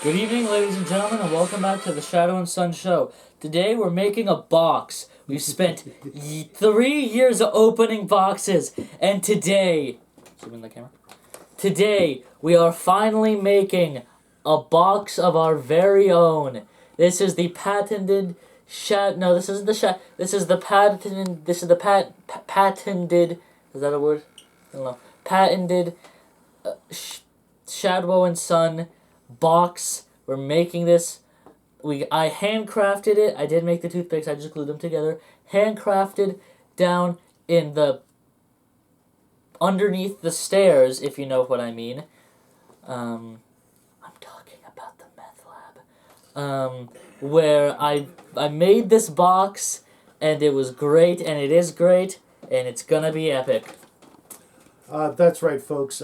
Good evening, ladies and gentlemen, and welcome back to the Shadow and Sun Show. Today we're making a box. We've spent 3 years opening boxes, and today, zoom in the camera. Today we are finally making a box of our very own. This is the patented No, this isn't the This is the patented. This is the patented. Is that a word? I don't know. Patented Shadow and Sun box. We're making this. I handcrafted it. I did make the toothpicks. I just glued them together. Handcrafted down in the underneath the stairs, if you know what I mean. I'm talking about the meth lab. Where I made this box, and it was great, and it is great, and it's gonna be epic. That's right, folks.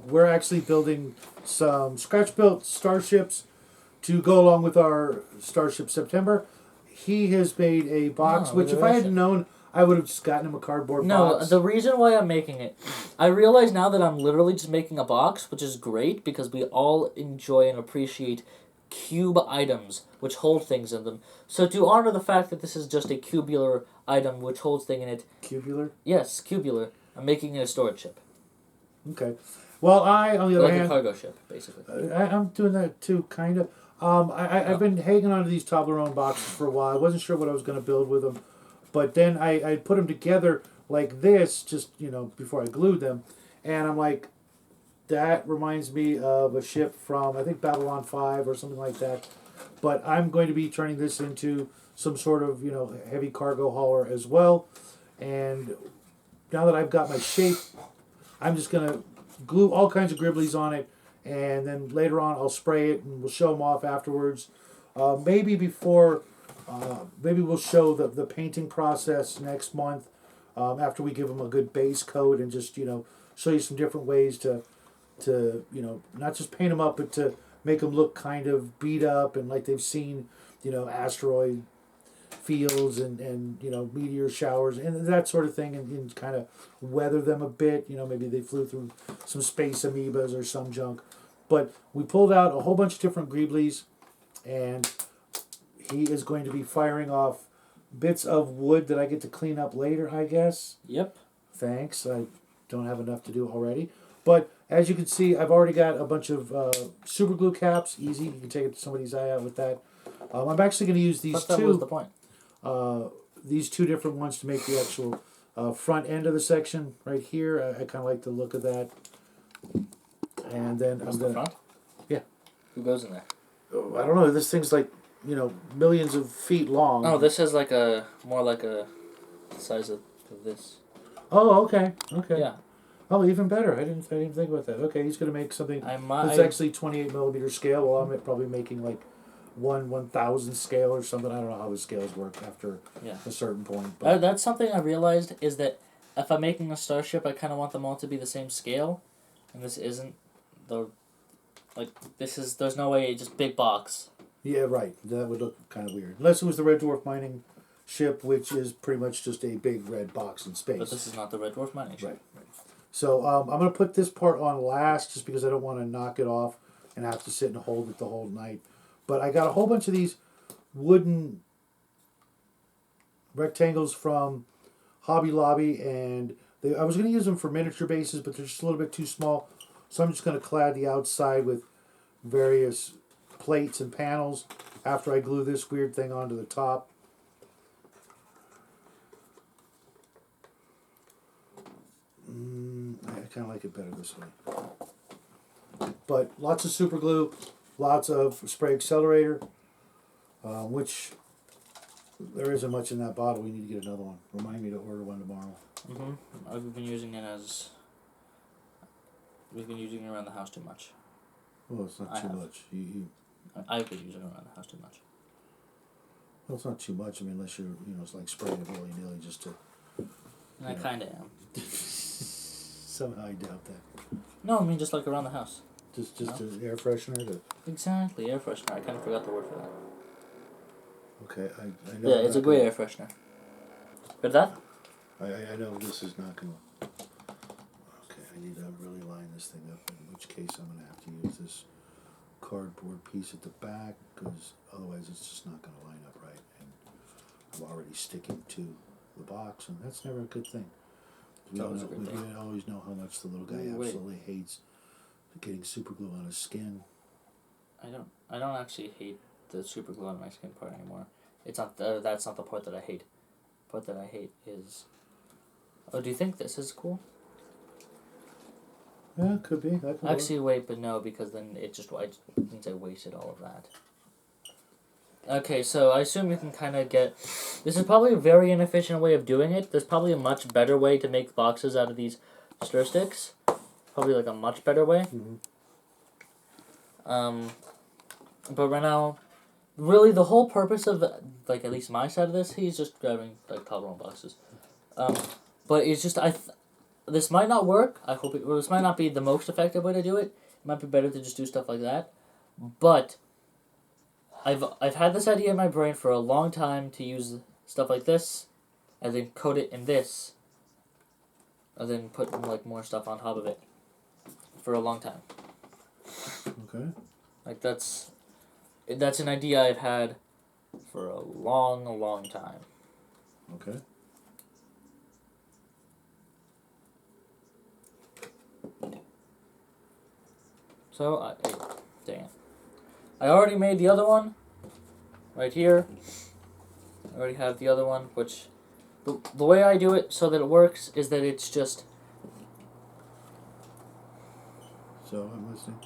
We're actually building some scratch-built starships to go along with our Starship September. He has made a box, which if I had known, I would have just gotten him a cardboard box. No, the reason why I'm making it, I realize now that I'm literally just making a box, which is great because we all enjoy and appreciate cube items which hold things in them. So to honor the fact that this is just a cubular item which holds thing in it. Cubular? Yes, cubular. I'm making it a storage ship. Okay. Well, on the other hand, a cargo ship, basically. I'm doing that too, kind of. I've been hanging on to these Toblerone boxes for a while. I wasn't sure what I was going to build with them. But then I put them together like this, just, before I glued them. And I'm like, that reminds me of a ship from, I think, Babylon 5 or something like that. But I'm going to be turning this into some sort of, heavy cargo hauler as well. And now that I've got my shape, I'm just going to glue all kinds of Greeblies on it. And then later on, I'll spray it and we'll show them off afterwards. Maybe we'll show the painting process next month after we give them a good base coat and just, show you some different ways to not just paint them up, but to make them look kind of beat up and like they've seen, asteroid fields and meteor showers and that sort of thing, and kind of weather them a bit. Maybe they flew through some space amoebas or some junk. But we pulled out a whole bunch of different Greeblies, and he is going to be firing off bits of wood that I get to clean up later, I guess. Yep. Thanks. I don't have enough to do already. But as you can see, I've already got a bunch of super glue caps. Easy. You can take it to somebody's eye out with that. I'm actually going to use these That was the point. These two different ones to make the actual front end of the section right here. I kind of like the look of that. And then What's the front? Yeah. Who goes in there? I don't know. This thing's like, millions of feet long. Oh, this is more like a size of this. Oh, okay. Okay. Yeah. Oh, even better. I didn't think about that. Okay, he's going to make something that's actually 28 millimeter scale. Well, I'm probably making like 1/1000 scale or something. I don't know how the scales work after a certain point. But that's something I realized is that if I'm making a starship, I kind of want them all to be the same scale, and this isn't. There's no way, just big box. Yeah, right. That would look kind of weird. Unless it was the Red Dwarf mining ship, which is pretty much just a big red box in space. But this is not the Red Dwarf mining ship. Right. So I'm going to put this part on last just because I don't want to knock it off and have to sit and hold it the whole night. But I got a whole bunch of these wooden rectangles from Hobby Lobby, and I was going to use them for miniature bases, but they're just a little bit too small. So I'm just going to clad the outside with various plates and panels after I glue this weird thing onto the top. I kind of like it better this way. But lots of super glue, lots of spray accelerator, which there isn't much in that bottle. We need to get another one. Remind me to order one tomorrow. We've been using it around the house too much. Well, it's not too much. I've been using it around the house too much. Well, it's not too much. I mean, unless you're, it's like spraying it willy-nilly just to... And I kind of am. Somehow I doubt that. No, I mean just like around the house. Just an air freshener to... Exactly, air freshener. I kind of forgot the word for that. Okay, I know... Yeah, it's a great air freshener. Heard that? I know this is not going to... Okay, I need to really line this thing up, in which case I'm going to have to use this cardboard piece at the back because otherwise it's just not going to line up right. And I'm already sticking to the box, and that's never a good thing. We always know how much the little guy absolutely hates getting super glue on his skin. I don't actually hate the super glue on my skin part anymore. It's not that's not the part that I hate. The part that I hate is. Oh, do you think this is cool? Yeah, it could be. That could actually, wait, but no, because then it means I wasted all of that. Okay, so I assume you can kind of get. This is probably a very inefficient way of doing it. There's probably a much better way to make boxes out of these stir sticks. Probably like a much better way. But right now, really the whole purpose of like at least my side of this, he's just grabbing like Toblerone boxes. But it's just this might not work. I hope this might not be the most effective way to do it. It might be better to just do stuff like that. But I've had this idea in my brain for a long time to use stuff like this, and then coat it in this, and then put like more stuff on top of it, for a long time. Okay. Like that's an idea I've had for a long time. Okay. So dang it. I already made the other one, right here. I already have the other one, which, the way I do it so that it works is that it's just... So, I'm listening.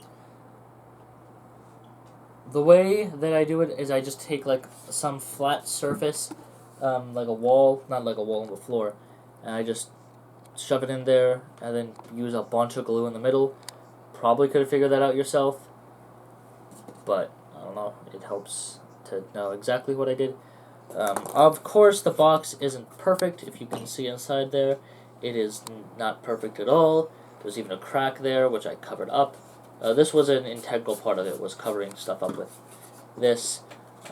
The way that I do it is I just take, like, some flat surface, like a wall, not like a wall on the floor, and I just shove it in there, and then use a bunch of glue in the middle. Probably could have figured that out yourself, but I don't know, it helps to know exactly what I did. Of course, the box isn't perfect. If you can see inside there, it is not perfect at all. There's even a crack there, which I covered up. This was an integral part of it, was covering stuff up with this.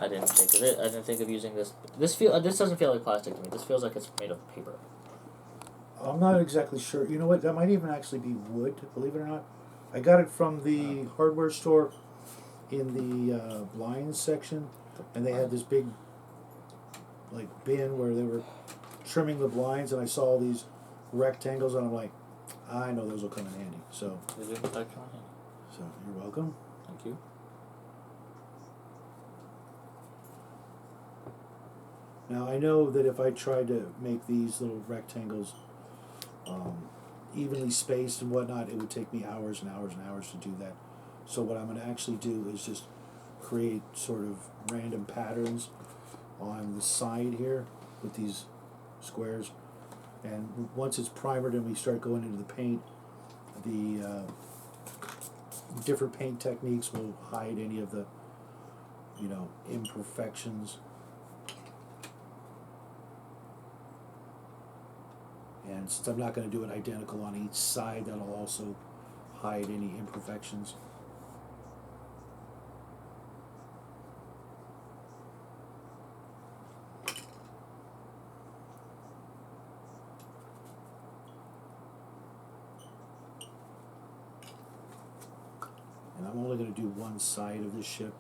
I didn't think of it. I didn't think of using this. This doesn't feel like plastic to me. This feels like it's made of paper. I'm not exactly sure. You know what? That might even actually be wood, believe it or not. I got it from the hardware store in the blinds section, and they had this big like bin where they were trimming the blinds, and I saw these rectangles, and I'm like, I know those will come in handy. So, so you're welcome. Thank you. Now I know that if I tried to make these little rectangles evenly spaced and whatnot, it would take me hours and hours and hours to do that. So what I'm going to actually do is just create sort of random patterns on the side here with these squares, and once it's primered and we start going into the paint, the different paint techniques will hide any of the imperfections. And since I'm not going to do it identical on each side, that'll also hide any imperfections. And I'm only going to do one side of this ship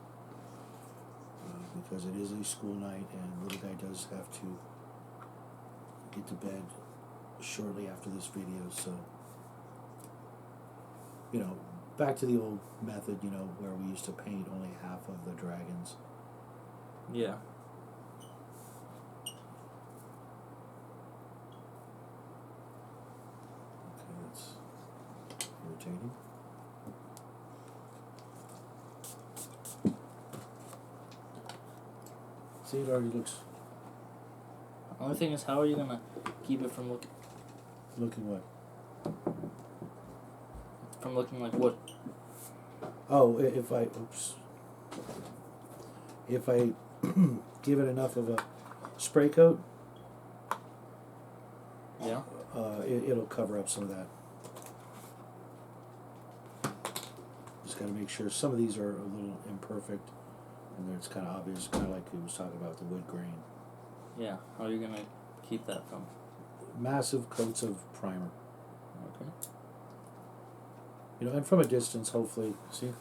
because it is a school night and little guy does have to get to bed shortly after this video, so back to the old method, where we used to paint only half of the dragons. Yeah. Okay, that's rotating. See, it already looks. The only thing is, how are you gonna keep it from looking? Looking what? From looking like wood. Oh, if I give it enough of a spray coat, yeah, it'll cover up some of that. Just got to make sure some of these are a little imperfect, and it's kind of obvious, kind of like he was talking about the wood grain. Yeah, how are you gonna keep that from? Massive coats of primer. Okay. And from a distance, hopefully, see?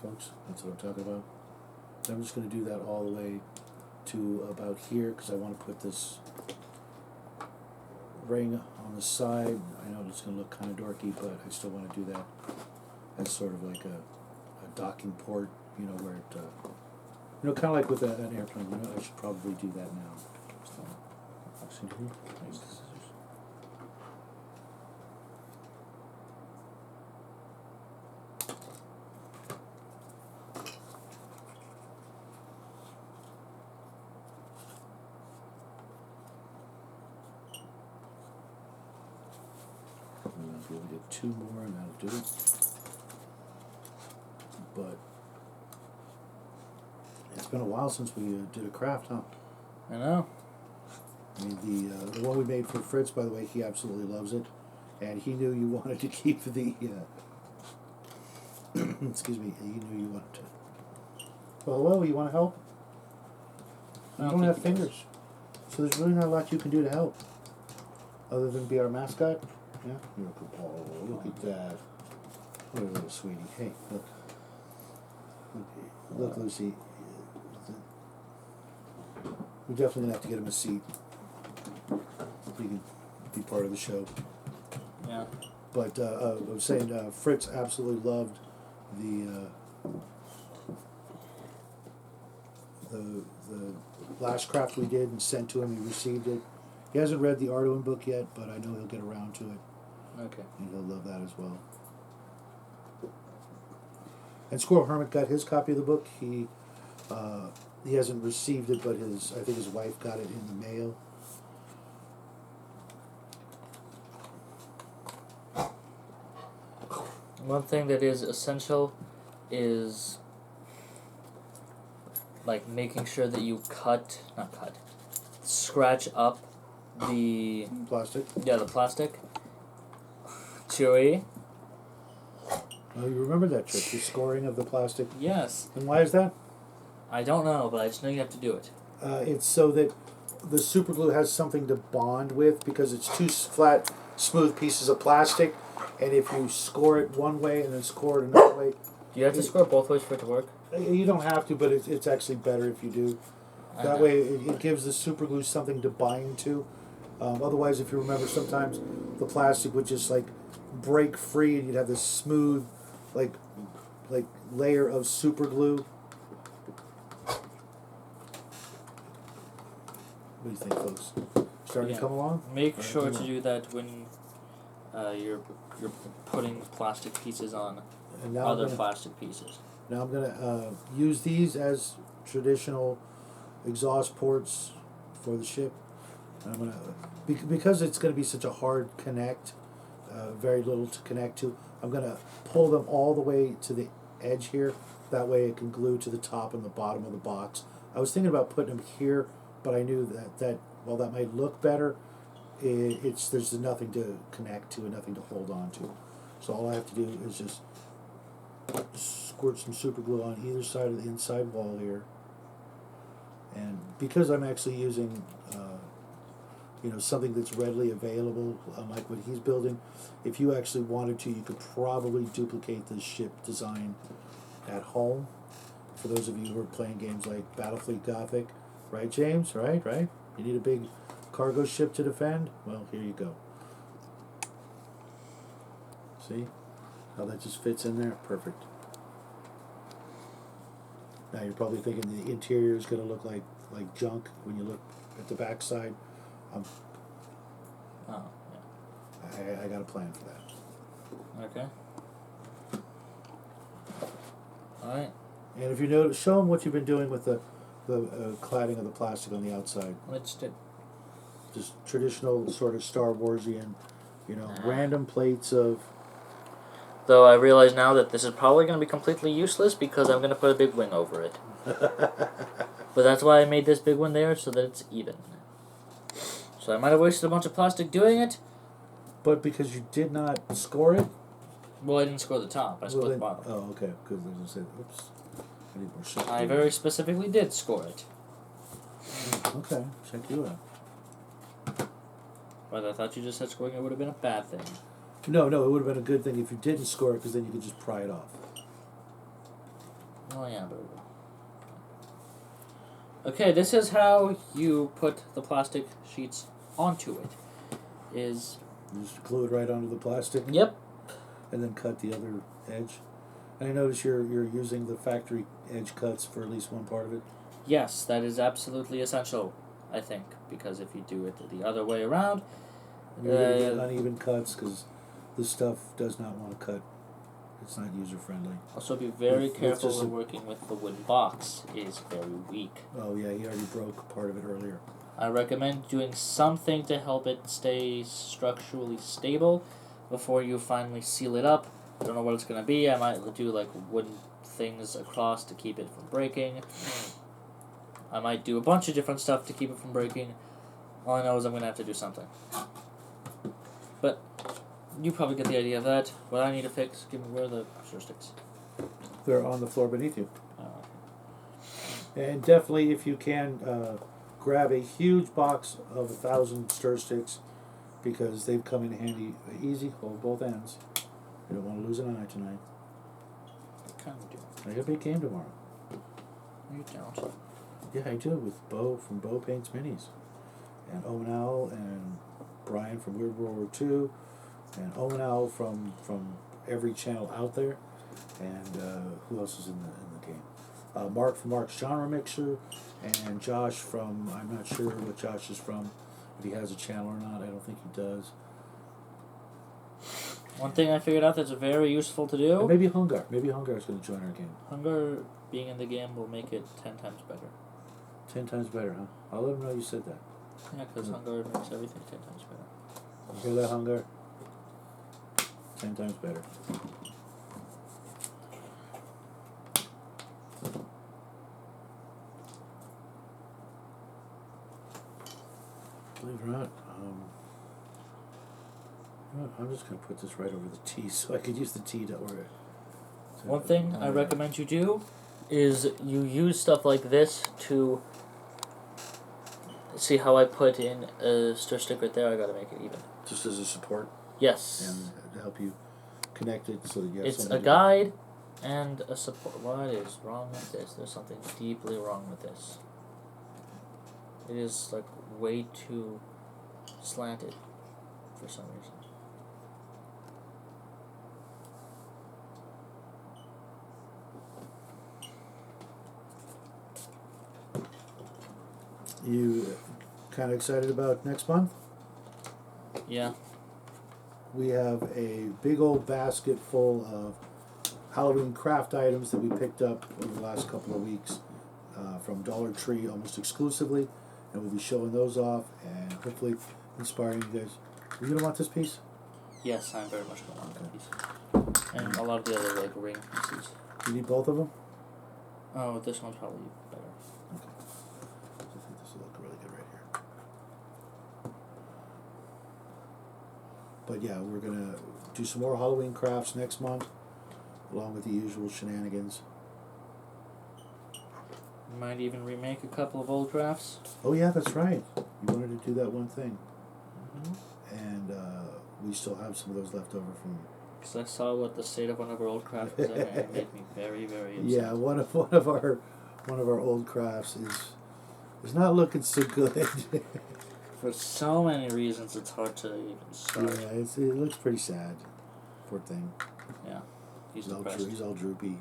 folks. That's what I'm talking about. I'm just going to do that all the way to about here because I want to put this ring on the side. I know it's going to look kind of dorky, but I still want to do that as sort of like a docking port, you know, where it, you know, kind of like with an airplane. You know, I should probably do that now. So, nice. We'll get 2 more and that'll do it. But it's been a while since we did a craft, huh? I know. I mean, the one we made for Fritz, by the way, he absolutely loves it. And he knew you wanted to keep the, excuse me, he knew you wanted to. Well, hello, you want to help? You don't have fingers. So there's really not a lot you can do to help. Other than be our mascot. Yeah? Look at that. What a little sweetie. Hey, look. Look, Lucy. We're definitely going to have to get him a seat. So he can be part of the show. Yeah. But I was saying, Fritz absolutely loved the last craft we did and sent to him. He received it. He hasn't read the Arduin book yet, but I know he'll get around to it. Okay. And he'll love that as well. And Squirrel Hermit got his copy of the book. He hasn't received it, but I think his wife got it in the mail. One thing that is essential is like making sure that you scratch up the Plastic. Yeah, the plastic. Chewy. Oh, you remember that trick, the scoring of the plastic? Yes. And why is that? I don't know, but I just know you have to do it. It's so that the super glue has something to bond with because it's 2 flat, smooth pieces of plastic, and if you score it one way and then score it another way... Do you have to score it both ways for it to work? You don't have to, but it's actually better if you do. That way it gives the super glue something to bind to. Otherwise, if you remember, sometimes the plastic would just like break free and you'd have this smooth like layer of super glue. What do you think, folks? Starting to come along? Make sure to do that when you're putting plastic pieces on other plastic pieces. Now I'm gonna use these as traditional exhaust ports for the ship. I'm gonna because it's gonna be such a hard connect, very little to connect to. I'm gonna pull them all the way to the edge here. That way it can glue to the top and the bottom of the box. I was thinking about putting them here, but I knew that while that might look better, there's nothing to connect to and nothing to hold on to. So all I have to do is just squirt some super glue on either side of the inside wall here. And because I'm actually using something that's readily available, unlike what he's building, if you actually wanted to, you could probably duplicate this ship design at home. For those of you who are playing games like Battlefleet Gothic, right, James? Right? You need a big cargo ship to defend? Well, here you go. See how that just fits in there? Perfect. Now you're probably thinking the interior is going to look like junk when you look at the backside. Oh, yeah. I got a plan for that. Okay. Alright. And if you notice, show them what you've been doing with the cladding of the plastic on the outside. Let's do. Just traditional sort of Star Warsian, random plates of... Though I realize now that this is probably going to be completely useless because I'm going to put a big wing over it. But that's why I made this big one there, so that it's even. So I might have wasted a bunch of plastic doing it. But because you did not score it? Well, I didn't score the top. I scored the bottom. Oh, okay. Because I was going to say, oops. I need more shit. I very specifically did score it. Okay. Check you out. But I thought you just said scoring it would have been a bad thing. No, it would have been a good thing if you didn't score it, because then you could just pry it off. Oh yeah, but. Okay, this is how you put the plastic sheets onto it. Is. You just glue it right onto the plastic. Yep. And then cut the other edge. And I notice you're using the factory edge cuts for at least one part of it. Yes, that is absolutely essential, I think, because if you do it the other way around, and you're going to get uneven cuts because this stuff does not want to cut. It's not user friendly. Also, be very careful when working with the wooden box. It is very weak. Oh yeah, he already broke part of it earlier. I recommend doing something to help it stay structurally stable before you finally seal it up. I don't know what it's going to be. I might do like wooden things across to keep it from breaking. I might do a bunch of different stuff to keep it from breaking. All I know is I'm going to have to do something. But you probably get the idea of that. What I need to fix, give me where are the joysticks? They're on the floor beneath you. Oh. And definitely, if you can, grab a huge box of 1,000 stir sticks because they've come in handy. Easy, hold both ends. You don't want to lose an eye tonight. I kind of do. I have a big game tomorrow. You don't. Yeah, I do, with Bo from Bo Paints Minis. And Owen and Brian from Weird World War II. And Owen from every channel out there. And who else is in the game? Mark from Mark's Genre Mixer. And Josh from, I'm not sure what Josh is from, if he has a channel or not. I don't think he does. One thing I figured out that's very useful to do. And maybe Hungar. Maybe Hungar is going to join our game. Hungar being in the game will make it 10 times better. 10 times better, huh? I'll let him know you said that. Yeah, because Hungar makes everything 10 times better. You hear that, Hungar? 10 times better. Believe it or not, I'm just going to put this right over the T so I could use the T to order. One thing I recommend you do is you use stuff like this to see how I put in a stir stick right there. I gotta make it even. Just as a support? Yes. And to help you connect it so that you have it's a guide and a support. What is wrong with this? There's something deeply wrong with this. It is like way too slanted for some reason. You kind of excited about next month? Yeah. We have a big old basket full of Halloween craft items that we picked up over the last couple of weeks from Dollar Tree almost exclusively, and we'll be showing those off and hopefully inspiring you guys. Are you going to want this piece? Yes, I'm very much going to want that piece. And a lot of the other like ring pieces. Do you need both of them? Oh, this one's probably better. Okay. I think this will look really good right here. But yeah, we're going to do some more Halloween crafts next month, along with the usual shenanigans. Might even remake a couple of old crafts. Oh yeah, that's right. You wanted to do that one thing. Mm-hmm. And we still have some of those left over from... Because I saw what the state of one of our old crafts was in, and it made me very, very upset. Yeah, one of our old crafts is not looking so good. For so many reasons, it's hard to even start. Yeah, it looks pretty sad. Poor thing. Yeah, he's all droopy.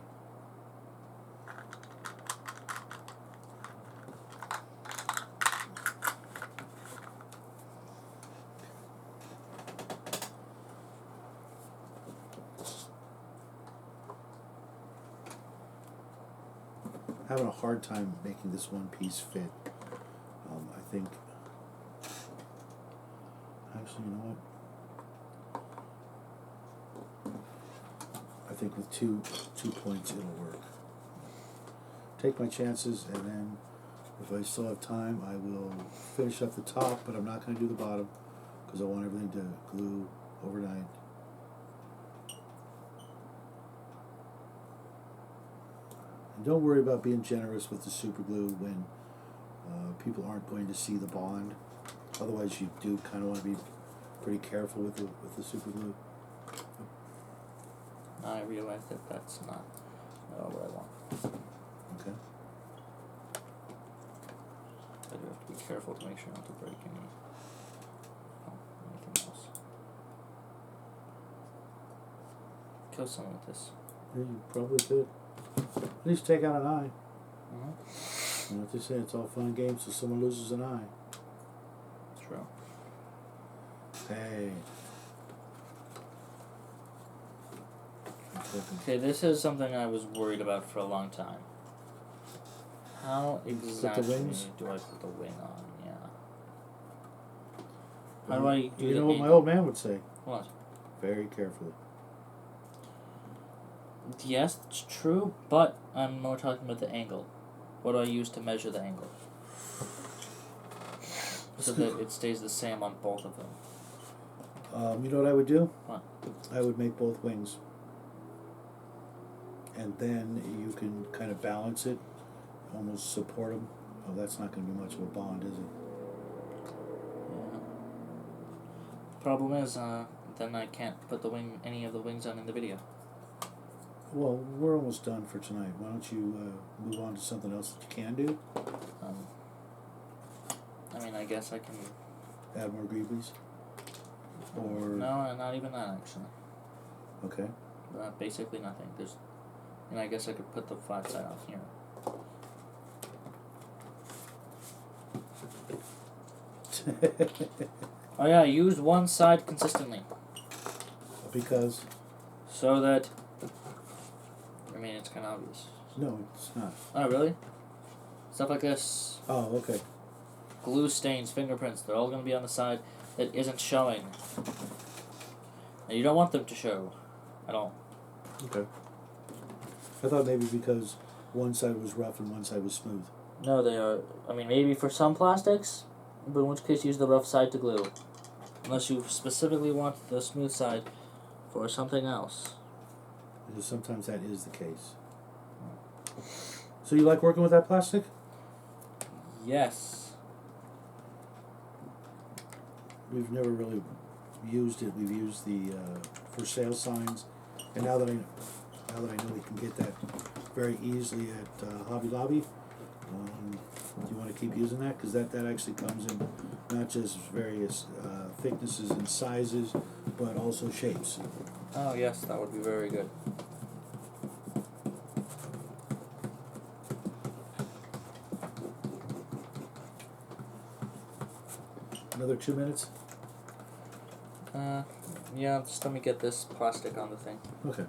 Having a hard time making this one piece fit. I think. Actually, you know what? I think with two points it'll work. Take my chances, and then if I still have time, I will finish up the top. But I'm not going to do the bottom because I want everything to glue overnight. And don't worry about being generous with the super glue when people aren't going to see the bond. Otherwise, you do kind of want to be pretty careful with the super glue. I realize that that's not what I want. Okay. I do have to be careful to make sure not to break anything else. Kill someone with this. Yeah, you probably could. At least take out an eye. Mm-hmm. You know what they say, it's all fun and games till someone loses an eye. True. Hey. Okay, this is something I was worried about for a long time. How exactly wings? do I put the wing on? Yeah. How do I do You the know what my angle? old man would say? What? Very carefully. Yes, it's true, but I'm more talking about the angle. What do I use to measure the angle? So that it stays the same on both of them. You know what I would do? What? I would make both wings. And then you can kind of balance it, almost support them. Oh, that's not going to be much of a bond, is it? Yeah. Problem is, then I can't put any of the wings on in the video. Well, we're almost done for tonight. Why don't you move on to something else that you can do? I mean, I guess I can... Add more Greeblies? Or... No, not even that, actually. Okay. Basically nothing. And I guess I could put the flat side on here. Oh yeah, use one side consistently. Because? So that... I mean, it's kind of obvious. No, it's not. Oh, really? Stuff like this. Oh, okay. Glue stains, fingerprints, they're all going to be on the side that isn't showing. And you don't want them to show at all. Okay. I thought maybe because one side was rough and one side was smooth. No, they are... I mean, maybe for some plastics, but in which case use the rough side to glue. Unless you specifically want the smooth side for something else. Because sometimes that is the case. So you like working with that plastic? Yes. We've never really used it. We've used the for sale signs, and now that I know we can get that very easily at Hobby Lobby, do you want to keep using that? Because that actually comes in not just various thicknesses and sizes, but also shapes. Oh yes, that would be very good. Another 2 minutes? Yeah, just let me get this plastic on the thing. Okay.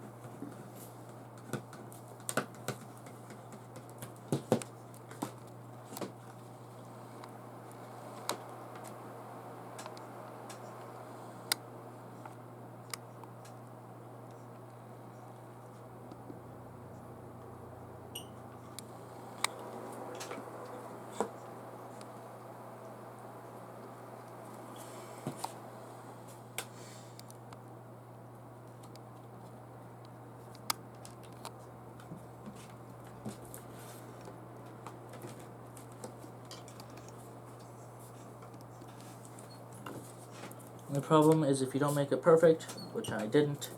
The problem is if you don't make it perfect, which I didn't,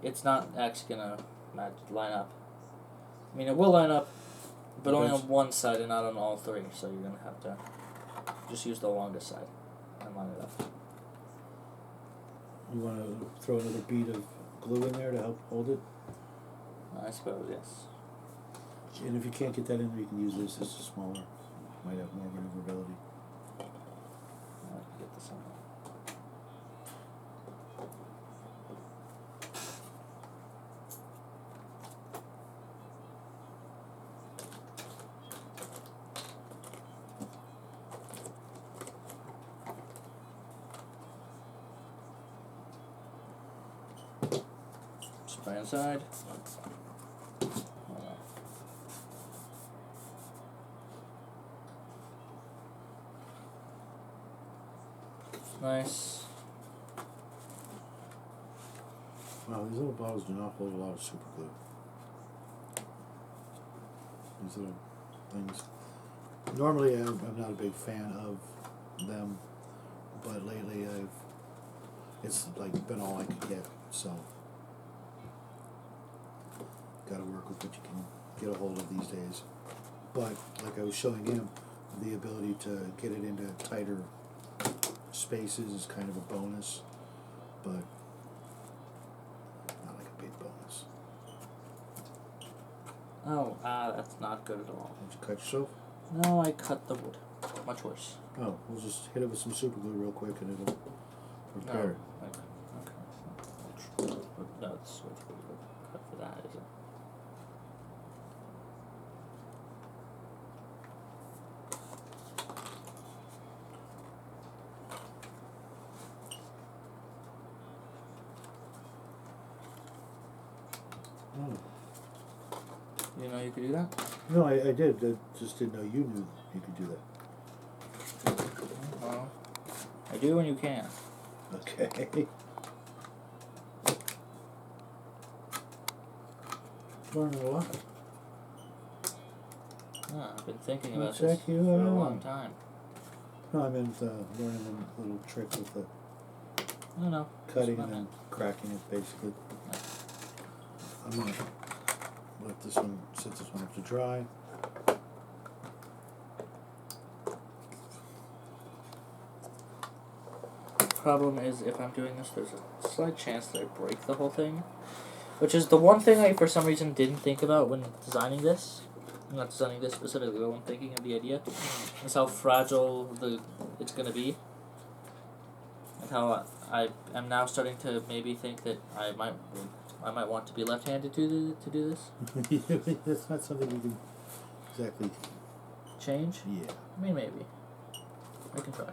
it's not actually gonna line up. I mean, it will line up, but only on one side and not on all three. So you're gonna have to just use the longest side and line it up. You want to throw another bead of glue in there to help hold it? I suppose, yes. And if you can't get that in there, you can use this. This is smaller. Might have more maneuverability. I can get this on. Spray inside. Nice. Wow, these little bottles do not hold a lot of super glue. These little things. Normally, I'm not a big fan of them, but lately it's like been all I could get. So got to work with what you can get a hold of these days. But like I was showing him, the ability to get it into tighter spaces is kind of a bonus, but not like a big bonus. Oh, that's not good at all. Did you cut yourself? No, I cut the wood. Much worse. Oh, we'll just hit it with some super glue real quick and it'll repair it. Okay. No, it's way too good cut for that, is it? Oh. You know you could do that? No, I did. I just didn't know you knew you could do that. Well, I do when you can. Okay. Learning a lot. Yeah, I've been thinking about Check this you for a out. long time. No, I meant learning a little trick with the No. cutting and then cracking it, basically. I'm going to let this one, set this one up to dry. Problem is, if I'm doing this, there's a slight chance that I break the whole thing. Which is the one thing I, for some reason, didn't think about when designing this. I'm not designing this specifically, but when thinking of the idea. Is how fragile it's going to be. And how I am now starting to maybe think that I might want to be left-handed to do this. That's not something you can exactly Change? Yeah. I mean, maybe. I can try.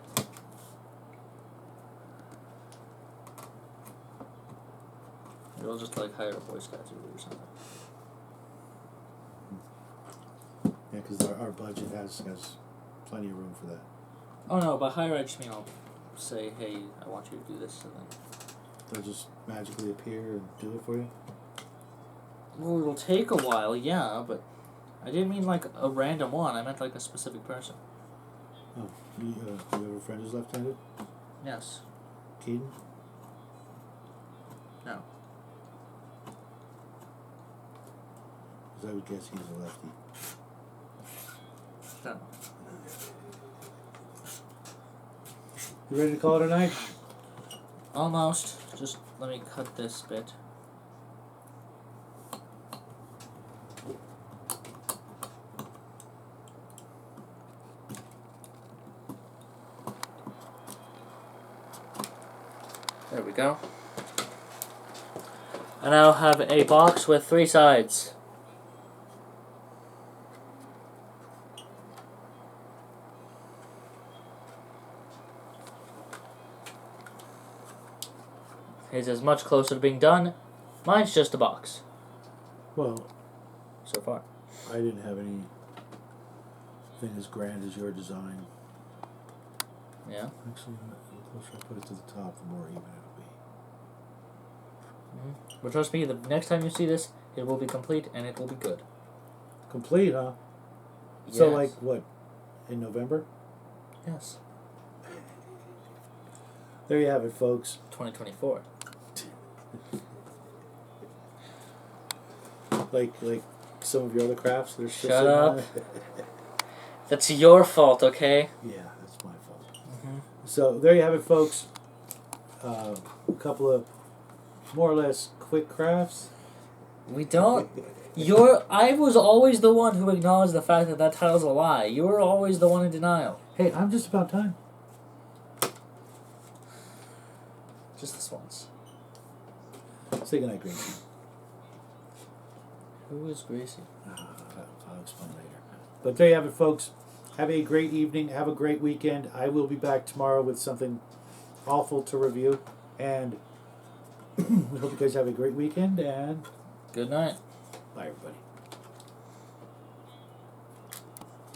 Maybe I'll just hire a Boy Scout to do it or something. Yeah, because our budget has plenty of room for that. Oh no, by hire I just mean I'll say, hey, I want you to do this, and then... They'll just magically appear and do it for you? Well, it'll take a while, yeah, but I didn't mean like a random one. I meant like a specific person. Oh, you have a friend who's left-handed? Yes. Keaton? No. Because I would guess he's a lefty. No. You ready to call it a night? Almost. Just let me cut this bit. There we go. I now have a box with 3 sides. His is much closer to being done. Mine's just a box. Well, so far. I didn't have anything as grand as your design. Yeah? Actually, the closer I put it to the top, the more even it'll be. Mm-hmm. But trust me, the next time you see this, it will be complete and it will be good. Complete, huh? Yes. So, like, what? In November? Yes. There you have it, folks. 2024. Like some of your other crafts that are still Shut up. sitting That's your fault, okay? Yeah, that's my fault. Mm-hmm. So there you have it, folks. A couple of more or less quick crafts. We don't. I was always the one who acknowledged the fact that title's a lie. You were always the one in denial. Hey, I'm just about time. Just this once. Say goodnight, Gracie. Who is Gracie? I'll explain later. But there you have it, folks. Have a great evening. Have a great weekend. I will be back tomorrow with something awful to review. And we hope you guys have a great weekend. And good night. bye, everybody.